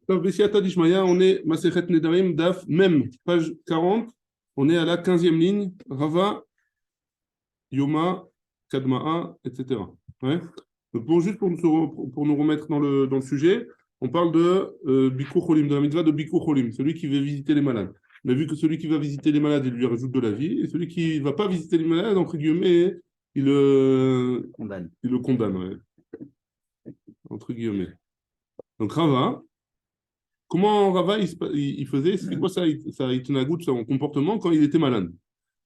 Donc, Bessiata Dishmaya, on est Masechet Nedarim, Daf, même, page 40. On est à la 15e ligne. Rava, Yoma, Kadma'a, etc. Ouais. Donc, juste pour nous remettre dans le sujet, on parle de Bikur Cholim, de la mitzvah de Bikur Cholim, celui qui veut visiter les malades. On a vu que celui qui va visiter les malades, il lui rajoute de la vie, et celui qui ne va pas visiter les malades, entre guillemets, il le condamne, ouais. Entre guillemets. Donc, Rava, comment Rava il faisait, c'était quoi ça itnagout, son comportement quand il était malade?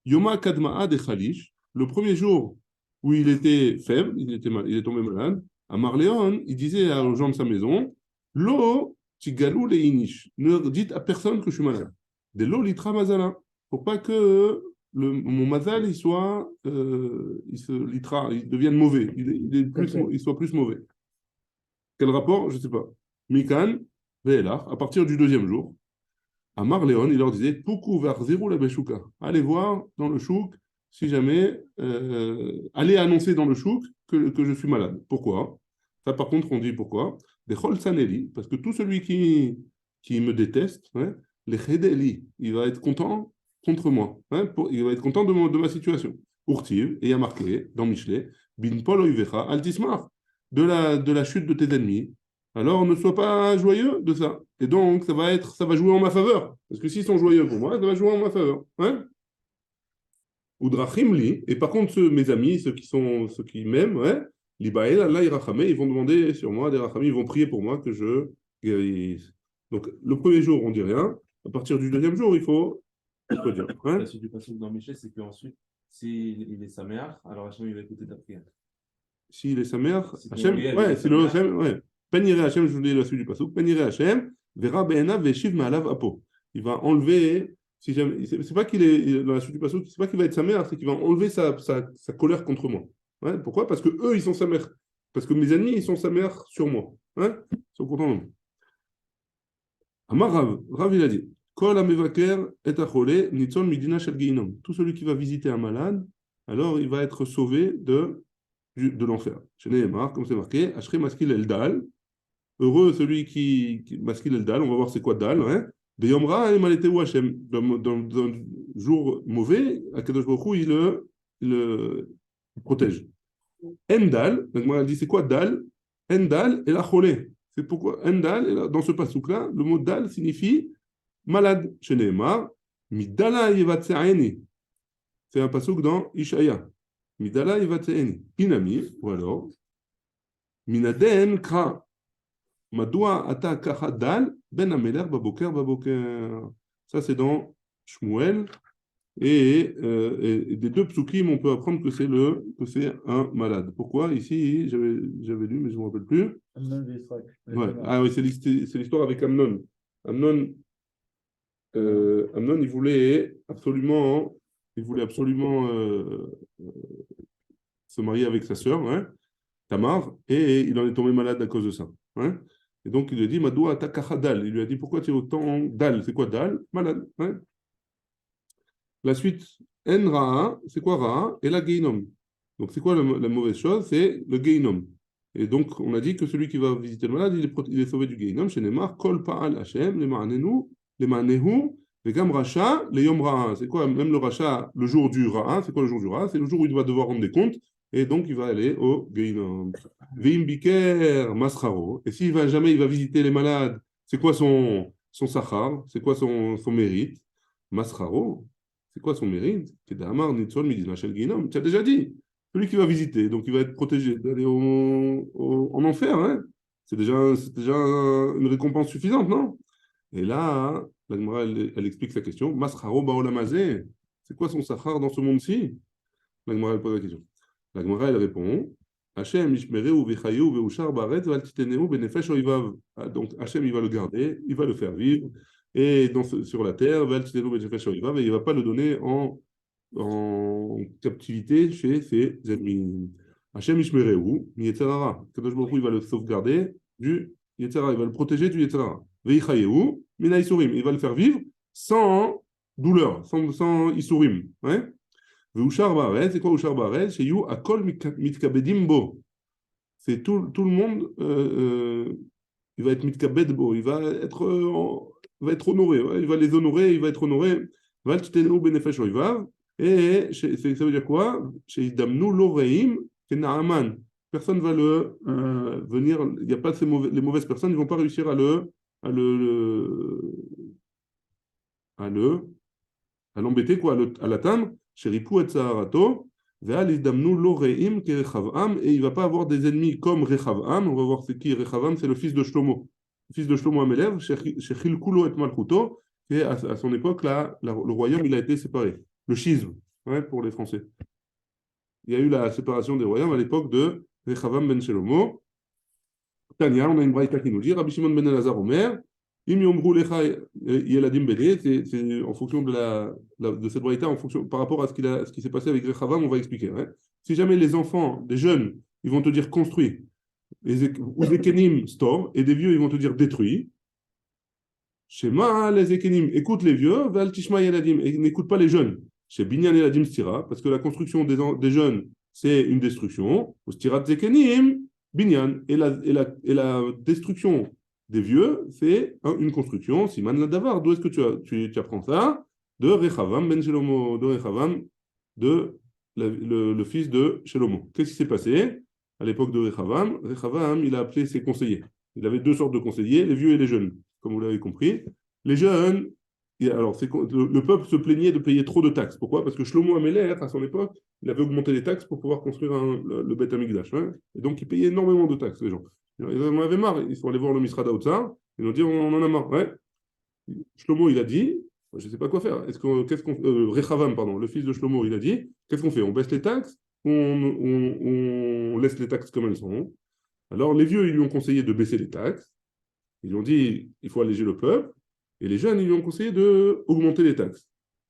Yoma Kadma'a de Khalish, le premier jour où il était faible, il est tombé malade, à Marléon, il disait aux gens de sa maison, Lo Tigalou le Inish, ne dites à personne que je suis malade. De l'eau litra mazala, pour pas que mon mazal il devienne mauvais, il soit plus mauvais. Quel rapport? Je ne sais pas. Mikan, Ve'elach, à partir du deuxième jour, à Marléon, il leur disait Poukou vers zéro la Beshuka. Allez voir dans le chouk, si jamais, allez annoncer dans le chouk que je suis malade. Pourquoi? Ça, par contre, on dit pourquoi. Des Chol Saneli, parce que tout celui qui me déteste, hein, les Chedeli, il va être content contre moi. Hein, il va être content de ma situation. Urtiv, et il y a marqué dans Michelet, Bin Pol Oivecha, Altismar, de la chute de tes ennemis. Alors ne sois pas joyeux de ça. Et donc, ça va jouer en ma faveur. Parce que s'ils sont joyeux pour moi, ça va jouer en ma faveur. Hein? Udrachim li. Et par contre, mes amis, ceux qui m'aiment, ouais, libael, Allah irachamé, ils vont demander sur moi des rachamim, ils vont prier pour moi que je guérisse. Donc, le premier jour, on dit rien. À partir du deuxième jour, il faut dire. Hein? La suite du passage dans Michel, c'est qu'ensuite, s'il est sa mère, alors Hachem, il va écouter ta prière. S'il est sa mère, Si Hachem, ouais, c'est le Hachem, ouais. Penire Hachem, je vous dis la suite du passouk. Penire Hachem, verra be'ena ve'shiv ma'alav apo. Il va enlever, si jamais, c'est pas qu'il est dans la suite du passouk, c'est pas qu'il va être sa mère, c'est qu'il va enlever sa colère contre moi. Ouais, pourquoi? Parce que eux, ils sont sa mère. Parce que mes ennemis, ils sont sa mère sur moi. Hein? Ils sont contents de moi. Amar Rav, il a dit, Kol hamevaker et achole nitzon midina shel geinom. Tout celui qui va visiter un malade, alors il va être sauvé de l'enfer. Chez Nehemar, comme c'est marqué, Ashri Maskil Eldal, heureux celui qui Maskil Eldal, on va voir c'est quoi Dal, hein? Beyomra et Maleteu Hashem, dans un jour mauvais, Akadosh Baruch Hu, il protège. Endal, donc moi elle dit c'est quoi Dal? Endal et la cholé. C'est pourquoi Endal, dans ce passouk-là, le mot Dal signifie malade. Chez Nehemar, Midala Yevatse'eni. C'est un passouk dans Ishaya. Midala Yevatse'eni. Inami, ou alors, Minaden Kra. Madoua ata kacha dal ben ameler baboker baboker. Ça, c'est dans Shmuel. Et des deux psukim, on peut apprendre que c'est un malade. Pourquoi? Ici, j'avais lu, mais je ne me rappelle plus. Ouais. Ah oui, c'est l'histoire avec Amnon. Amnon, il voulait absolument se marier avec sa sœur, hein, Tamar, et il en est tombé malade à cause de ça. Hein. Et donc il lui a dit Madoua atakacha dal. Il lui a dit pourquoi tu es autant dal? C'est quoi dal? Malade. Hein. La suite, en ra'a, c'est quoi ra'a? Et la geinom. Donc c'est quoi la mauvaise chose? C'est le geinom. Et donc on a dit que celui qui va visiter le malade, il est sauvé du geinom. Chez Neymar, kol pa'al Hashem, le ma'anehu, le gam racha, le yom ra'a. C'est quoi même le racha, le jour du ra'a? C'est quoi le jour du ra'a? C'est le jour où il va devoir rendre des comptes. Et donc, il va aller au Geinom. Veim biker mascharo. Et s'il va jamais, il va visiter les malades, c'est quoi son sachar? C'est quoi son mérite? Mascharo. C'est quoi son mérite? Kedamar nitzol midina shel Geinom. Tu as déjà dit. Celui qui va visiter, donc il va être protégé d'aller en enfer. Hein? C'est déjà une récompense suffisante, non? Et là, la Gemara, elle explique sa question. Mascharo baolamazé. C'est quoi son sachar dans ce monde-ci? La Gemara, elle pose la question. La Gemara, elle répond Hachem, Ishmereu, Vechayou, Veuchar, Baret, Valtiteneu, Benefesh, Oivav. Donc Hachem, il va le garder, il va le faire vivre, et sur la terre, Valtiteneu, Benefesh, Oivav, et il ne va pas le donner en captivité chez ses ennemis. Hachem, Ishmereu, Yetzerara. Kadosh Baruch Hu, il va le sauvegarder du Yetzerara, il va le protéger du Yetzerara. Veichayou, Mina Isurim, il va le faire vivre sans douleur, sans Isurim. Ouais? C'est quoi Ushar Baret? Chez You, Akol Mitkabedim Bo. C'est tout le monde il va être mitkabed bo, il va être honoré, ouais, il va les honorer, il va être honoré. Val titenu benefesh oivav. Et ça veut dire quoi? Chez Idamnu Loreim, c'est Naaman. Personne va le venir, il n'y a pas les mauvaises personnes, ils ne vont pas réussir à le, à le, à l'embêter, quoi, à l'atteindre. Chez Ripou et Saharato, Ve'al Idamnu Loreim ke Rechavam, et il ne va pas avoir des ennemis comme Rechavam. On va voir c'est qui Rechavam, c'est le fils de Shlomo. Le fils de Shlomo Amelev, chez Chilkulo et Malchuto, et à son époque, là, le royaume, il a été séparé. Le schisme, ouais, pour les Français. Il y a eu la séparation des royaumes à l'époque de Rechavam ben Shelomo. Tania, on a une braïta qui nous dit Rabbi Shimon ben Elazar Omer, Im yomru lecha yeladim bene, c'est en fonction de cette braïta, par rapport à ce qui s'est passé avec Rechavam, on va expliquer. Ouais. Si jamais les enfants, des jeunes, ils vont te dire construit, ou Zekenim store, et des vieux, ils vont te dire détruit. Shema les Zekenim, écoute les vieux, Val Tishma yeladim, et n'écoute pas les jeunes. Chez Binyan Eladim Stira, parce que la construction des jeunes, c'est une destruction. Au Stirat Zekenim, Binyan. Et la destruction des vieux, c'est une construction. Siman Ladavar, d'où est-ce que tu apprends ça? De Rechavam ben Shelomo, de Rechavam, le fils de Shelomo. Qu'est-ce qui s'est passé à l'époque de Rechavam? Rechavam, il a appelé ses conseillers. Il avait deux sortes de conseillers, les vieux et les jeunes, comme vous l'avez compris. Les jeunes, alors, le peuple se plaignait de payer trop de taxes. Pourquoi? Parce que Shlomo Améler, à son époque, il avait augmenté les taxes pour pouvoir construire le Beth Amikdash. Hein, et donc, il payait énormément de taxes, les gens. Ils en avaient marre. Ils sont allés voir le Misra d'Aotsar. Ils ont dit on en a marre. Ouais. Shlomo, il a dit je ne sais pas quoi faire. Rechavam, pardon, le fils de Shlomo, il a dit qu'est-ce qu'on fait? On baisse les taxes ou on laisse les taxes comme elles sont? Alors, les vieux, ils lui ont conseillé de baisser les taxes. Ils lui ont dit il faut alléger le peuple. Et les jeunes, ils lui ont conseillé d'augmenter les taxes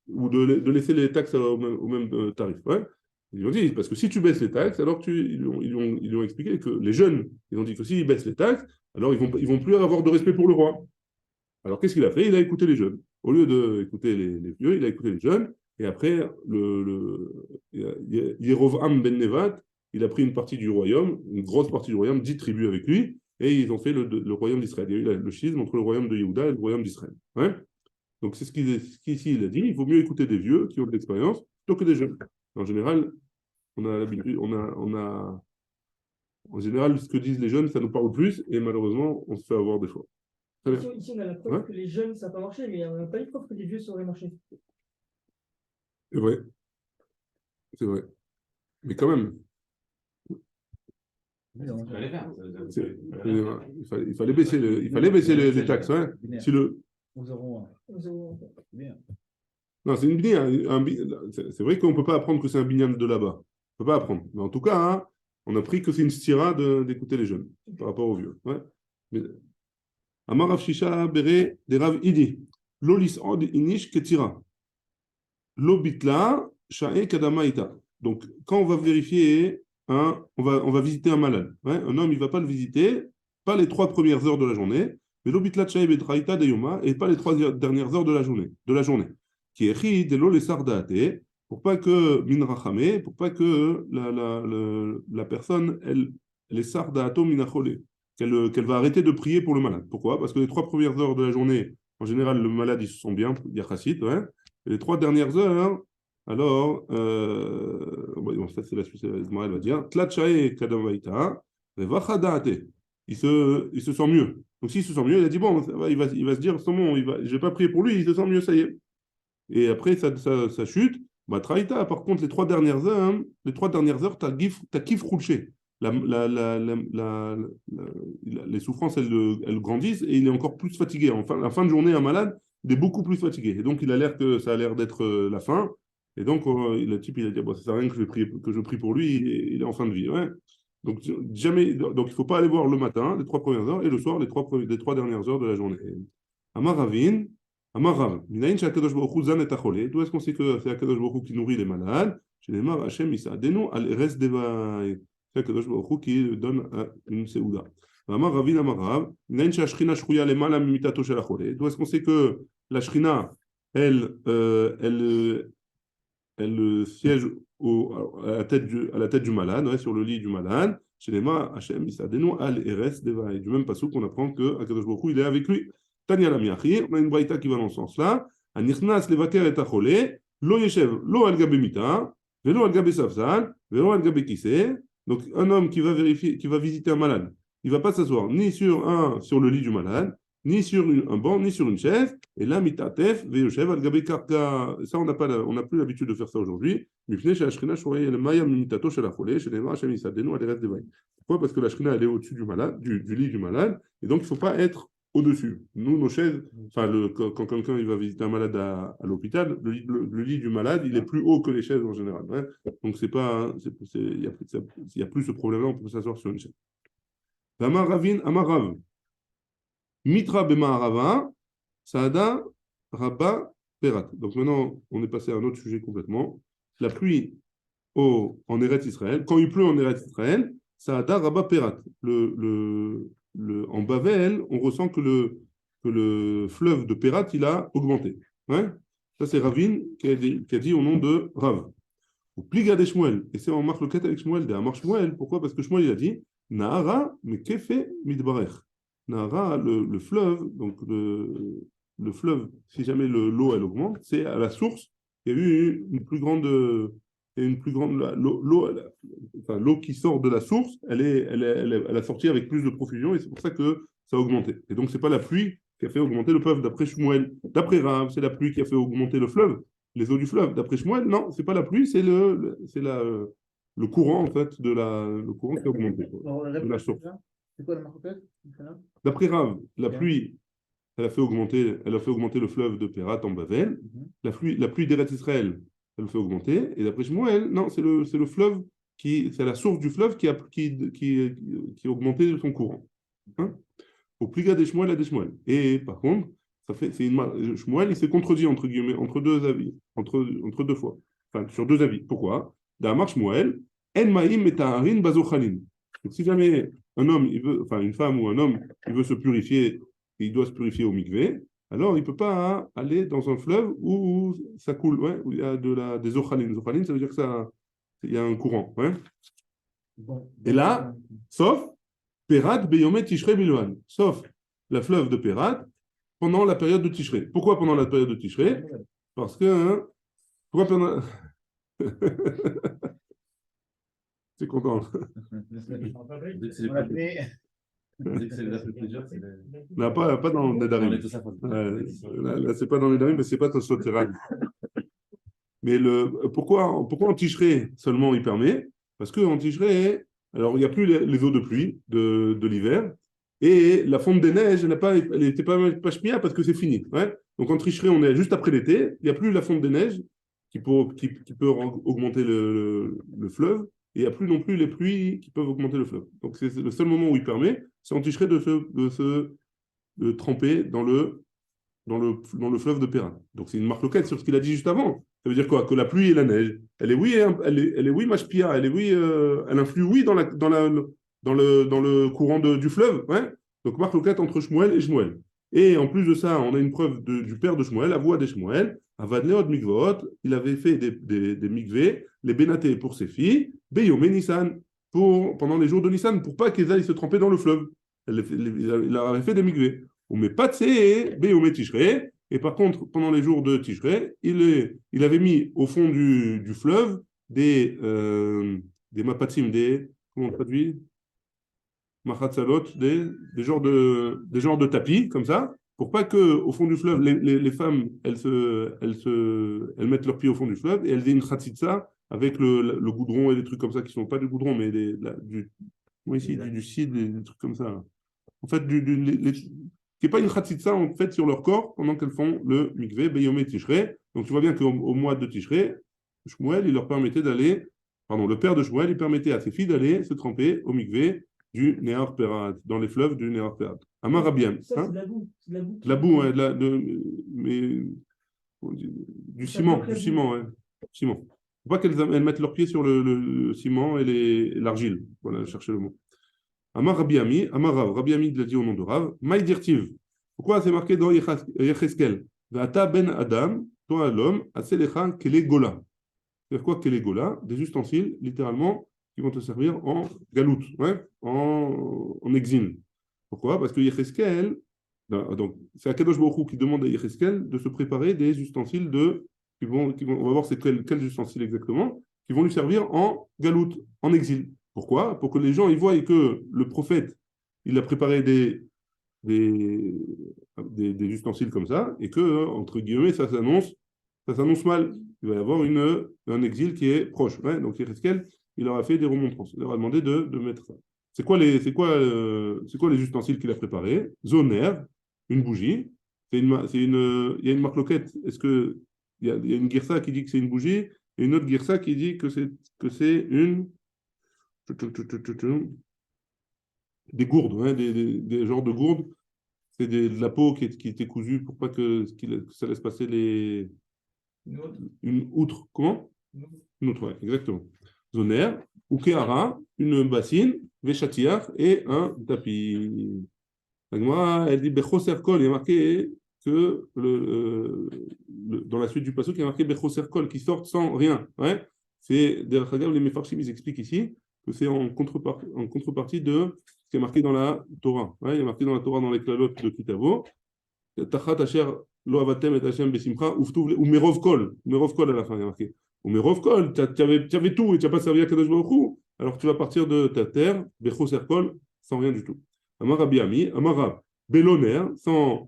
ou de laisser les taxes au même tarif. Ouais. Ils lui ont dit, parce que si tu baisses les taxes, alors ils lui ont expliqué que les jeunes, ils ont dit que s'ils baissent les taxes, alors ils vont plus avoir de respect pour le roi. Alors qu'est-ce qu'il a fait? Il a écouté les jeunes. Au lieu d'écouter les vieux, il a écouté les jeunes. Et après, Yerovam ben Nevat, il a pris une partie du royaume, une grosse partie du royaume, 10 tribus avec lui, et ils ont fait le royaume d'Israël. Il y a eu le schisme entre le royaume de Yehuda et le royaume d'Israël. Ouais. Donc c'est ce qu'ici il a dit, il vaut mieux écouter des vieux qui ont de l'expérience plutôt que des jeunes. En général, on a l'habitude, en général, ce que disent les jeunes, ça nous parle plus, et malheureusement, on se fait avoir des fois. Ici, on a la preuve ouais. Que les jeunes, ça n'a pas marché, mais on n'a pas eu de preuve que les vieux, ça aurait marché. C'est vrai. C'est vrai. Mais quand même. Il fallait baisser les taxes. Hein. Si non, c'est une binyan. C'est vrai qu'on ne peut pas apprendre que c'est un binyan de là-bas. On ne peut pas apprendre. Mais en tout cas, hein, on a appris que c'est une stira d'écouter les jeunes par rapport aux vieux. Ouais. Amar Rav Shisha Bere de Rav Idi. Lo lis'od inish ketira. Lo bitla sha'e kadamaita. Donc, quand on va vérifier, on va visiter un malade. Ouais, un homme, il ne va pas le visiter, pas les 3 premières heures de la journée, mais lo bitla sha'e betraita de yoma, et pas les 3 dernières heures de la journée. Qui est ri de lo les sardaate, pour pas que minrachame, pour pas que la personne, elle les sardaato minachole. Qu'elle va arrêter de prier pour le malade. Pourquoi? Parce que les 3 premières heures de la journée, en général, le malade, il se sent bien, il y a chassid, ouais. Et les 3 dernières heures, alors, bon, ça c'est la suite, elle va dire, tlatchae kadavaita, revachadaate. Il se sent mieux. Donc s'il se sent mieux, il a dit, bon, il va se dire, c'est bon, je ne vais pas prier pour lui, il se sent mieux, ça y est. Et après, ça chute. Bah, traïta, par contre, les 3 dernières heures, t'as kiff roulché. Les souffrances, elles grandissent et il est encore plus fatigué. Enfin, la fin de journée, un malade, il est beaucoup plus fatigué. Et donc, ça a l'air d'être la fin. Et donc, le type, il a dit, bon, ça sert à rien que je prie pour lui, il est en fin de vie. Ouais. Donc, il ne faut pas aller voir le matin, les 3 premières heures, et le soir, les 3 dernières heures de la journée. Amaravin, Amarav, Minaïn Shakadosh Baruch Hu Zan et Achole. D'où est-ce qu'on sait que c'est Akadosh Baruch Hu qui nourrit les malades? Chez les Mar Hashem Isadenu al Eres Devai. C'est Akadosh Baruch Hu qui donne une Seouda. Amar Ravin Amarav, Minaïn Shashrina Shruya Lemala Mimitato Shel Achole. D'où est-ce qu'on sait que la Shrina, elle siège à la tête du malade, ouais, sur le lit du malade. Shenema Hashem Isadenu Al Eres Devaï. Du même passage qu'on apprend que Akadosh Baruch Hu, il est avec lui. Tanya la Miachi, on a une braïta qui va dans ce sens-là. Anichnas levaker et achole, lo yeshev, lo al gabe mita, velo al gabe safsal, velo al gabe kise. Donc un homme qui va vérifier, qui va visiter un malade, il va pas s'asseoir ni sur le lit du malade, ni sur un banc, ni sur une chaise. Et là, mitatef, veyoshev al gabe karka. Ça, on n'a plus l'habitude de faire ça aujourd'hui. Mifne chez Ashrina, shourei el maya mitato chez la chole, chez les marches, chez Isadenu, al eres devaï. Pourquoi? Parce que la Shrina, elle est au-dessus du malade, du lit du malade, et donc il ne faut pas être au-dessus. Nous, nos chaises, quand quelqu'un il va visiter un malade à l'hôpital, le lit du malade, il est plus haut que les chaises en général. Ouais. Donc, il n'y a plus ce problème-là, on peut s'asseoir sur une chaise. Amar Ravin, Amar Rav. Mitra Bema Arava, Saada Rabba Perat. Donc maintenant, on est passé à un autre sujet complètement. La pluie en Eretz Israël, quand il pleut en Eretz Israël, Saada Rabba Perat. En Bavel, on ressent que le fleuve de Perat, il a augmenté. Ouais. Ça, c'est Ravin qui a dit au nom de Rav. Ou Pliga de Shmuel. Et c'est en marque le quête avec Shmuel, de Amar Shmuel. Pourquoi? Parce que Shmuel, il a dit Nahara, mais kefe midbarech. Nahara, le fleuve, donc le fleuve, si jamais l'eau, elle augmente, c'est à la source. Il y a eu une plus grande. L'eau qui sort de la source, elle a sorti avec plus de profusion et c'est pour ça que ça a augmenté. Et donc, ce n'est pas la pluie qui a fait augmenter le fleuve d'après Shmuel. D'après Rav, c'est la pluie qui a fait augmenter le fleuve, les eaux du fleuve. D'après Shmuel, non, ce n'est pas la pluie, c'est le courant, en fait, le courant qui a augmenté. De la source. C'est quoi la marque? D'après Rav, la pluie, elle a fait augmenter le fleuve de Pérat en Bavel. La pluie d'Eretz Israël, elle le fait augmenter. Et d'après Shmuel, non, c'est le fleuve c'est la source du fleuve qui a augmenté son courant. Hein? Au pliga des Shmuel à des Shmuel. Et par contre, Shmuel, il s'est contredit entre guillemets, entre deux avis, entre deux fois. Enfin, sur deux avis. Pourquoi? D'Amar Shmuel, En Maïm et Taharin Bazochalin. Donc si jamais une femme ou un homme, il veut se purifier, il doit se purifier au mikvé, alors il ne peut pas aller dans un fleuve où ça coule, ouais, où il y a des ochalines. Ochalines, ça veut dire qu'il y a un courant. Ouais. Et là, sauf Perat Beyomet Tishrei Bilwan, sauf la fleuve de Perat pendant la période de Tishrei. Pourquoi pendant la période de Tishrei? Parce que... pourquoi pendant... C'est content. Non, pas dans les Darim. Là, c'est pas dans les Darim, mais c'est pas Tosot Teran. Mais pourquoi en Tishrei seulement il permet? Parce qu'en Tishrei, alors il n'y a plus les eaux de pluie de l'hiver, et la fonte des neiges, elle n'était pas chmia parce que c'est fini. Ouais. Donc en Tishrei, on est juste après l'été, il n'y a plus la fonte des neiges qui peut augmenter le fleuve. Et il n'y a plus non plus les pluies qui peuvent augmenter le fleuve. Donc c'est le seul moment où il permet, c'est en Tishrei de tremper dans le fleuve de Pérat. Donc c'est une marloquette sur ce qu'il a dit juste avant. Ça veut dire quoi? Que la pluie et la neige, elle est oui mashpia, elle influe oui dans le courant du fleuve. Ouais. Donc marloquette entre Shmuel et Shmuel. Et en plus de ça, on a une preuve du père de Shmuel, Avoua de Shmuel, Avadleot Mikvot, il avait fait des mikvés, les bénatés pour ses filles, Beyomé Nissan, pendant les jours de Nissan, pour pas qu'elles aillent se tremper dans le fleuve. Il avait fait des mikvés. On met pas de sé, Beyomé Tishrei, et par contre, pendant les jours de Tishrei, il avait mis au fond du fleuve des mapatim, comment on traduit? Machatzalot, des genres de tapis, comme ça, pour pas qu'au fond du fleuve, les femmes, elles mettent leurs pieds au fond du fleuve et elles aient une khatsitsa avec le goudron et des trucs comme ça qui sont pas du goudron, mais du cidre, des trucs comme ça. En fait, qui n'est pas une khatsitsa en fait sur leur corps pendant qu'elles font le mikvé, Beyomé Tishrei. Donc tu vois bien qu'au mois de Tishrei, Shmuel, il leur permettait le père de Shmuel, il permettait à ses filles d'aller se tremper au mikvé du Nehar Perat, dans les fleuves du Nehar Perat. Amar Rabiam. Ça, c'est de la boue. C'est de la boue. La boue, ouais, du ciment, ouais. Ciment. Faut pas qu'elles mettent leurs pieds sur le ciment et l'argile. Voilà, cherchez le mot. Amar Rabiami, Amar Rav. Rabiami l'a dit au nom de Rav. Maï dirtiv. Pourquoi c'est marqué dans Yecheskel? Vata ben Adam, toi l'homme, aselecha kele gola. C'est quoi kele gola? Des ustensiles, littéralement, qui vont te servir en galoute, ouais, en exil. Pourquoi? Parce que Yecheskel, donc c'est Akadosh Baruch Hu qui demande à Yecheskel de se préparer des ustensiles on va voir c'est quels ustensiles exactement, qui vont lui servir en galoute, en exil. Pourquoi? Pour que les gens ils voient que le prophète, il a préparé des, des ustensiles comme ça, et que, entre guillemets, ça s'annonce mal. Il va y avoir un exil qui est proche. Ouais, donc, Yecheskel, il leur a fait des remontrances. Il leur a demandé de mettre ça. C'est quoi les ustensiles qu'il a préparés? Zoner, une bougie. Il y a une marloquette. Est-ce que il y a une girsa qui dit que c'est une bougie et une autre girsa qui dit que c'est une des gourdes, hein, des genres de gourdes. C'est de la peau qui était cousue pour pas que ça laisse passer une outre. Comment? Une outre, ouais, exactement. Zoner, ou Kehara, une bassine, Veshatiach et un tapis. Elle dit Bechoser Kol, il y a marqué que dans la suite du passage, il y a marqué Bechoser Kol, qui sortent sans rien. Ouais? C'est derrière les Mefarshim, ils expliquent ici que c'est en contrepartie de ce qui est marqué dans la Torah. Ouais? Il y a marqué dans la Torah, dans les Klalot de Kitavo, Tachat Asher Lo Avatem et Hashem Besimcha, ou Merov Kol. Merov Kol à la fin, il y a marqué. Ou Merov Kol, tu avais tout et tu n'as pas servi à Kadosh Baruch Hu, alors tu vas partir de ta terre, Bechoser Kol, sans rien du tout. Amar Rabbi Ami, Amar Rab, Beloner,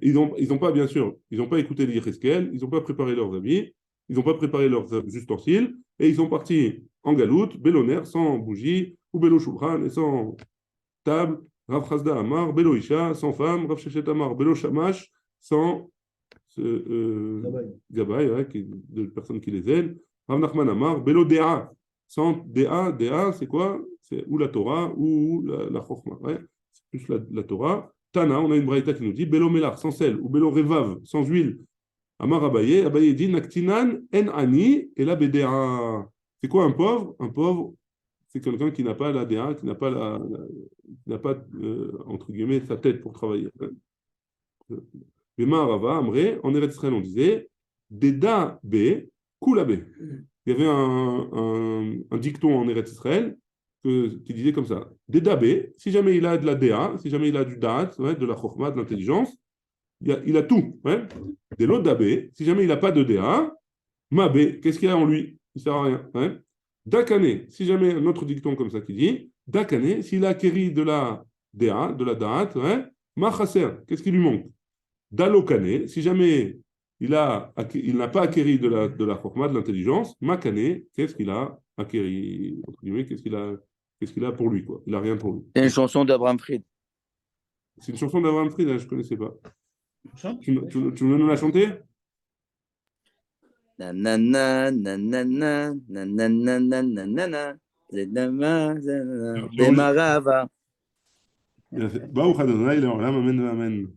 ils n'ont pas, bien sûr, ils n'ont pas écouté les Yecheskel, ils n'ont pas préparé leurs habits, ils n'ont pas préparé leurs ustensiles, et ils sont partis en galoute, Beloner, sans bougie, ou Belo Shulchan, et sans table, Rav Chazda Amar, Belo Isha, sans femme, Rav Shechet Amar, Belo Shamash, sans Gabay, ouais, de personnes qui les aident, Rav Nachman Amar, Belo Dea, sans Dea, c'est quoi? C'est ou la Torah ou la Chokhmah, ouais. C'est plus la Torah. Tana, on a une braïta qui nous dit Belo Melar, sans sel, ou Belo Revav, sans huile. Amar Abaye dit Naktinan en ani et la Bedea. C'est quoi un pauvre? Un pauvre, c'est quelqu'un qui n'a pas la DA, qui n'a pas, entre guillemets, sa tête pour travailler. Bema Arava, Amré, en Eretz Israël, on disait Deda B, Kula B. Il y avait un dicton en Eretz Israël qui disait comme ça Deda B, si jamais il a de la DA, si jamais il a du Da'at, ouais, de la Chokhmah, de l'intelligence, il a tout. Ouais. De l'autre Dabé, si jamais il n'a pas de DA, Mabé, qu'est-ce qu'il a en lui? Il ne sert à rien. Ouais. Dakane, si jamais un autre dicton comme ça qui dit Dakane, s'il a acquéri de la DA, de la Da'at, ouais, Machaser, qu'est-ce qui lui manque? Dalokane, si jamais il n'a pas acquéri de la Chokhmah, de l'intelligence, Makane, qu'est-ce qu'il a acquéri? Entre guillemets, qu'est-ce qu'il a pour lui, quoi? Il n'a rien pour lui. C'est une chanson d'Abraham Fried. C'est une chanson d'Abraham Fried, hein, je ne connaissais pas. Tu veux nous la chanter? Nanana, nanana, nanana, nanana, Demarava. Baruch Adonai, Leolam, Amen, Amen.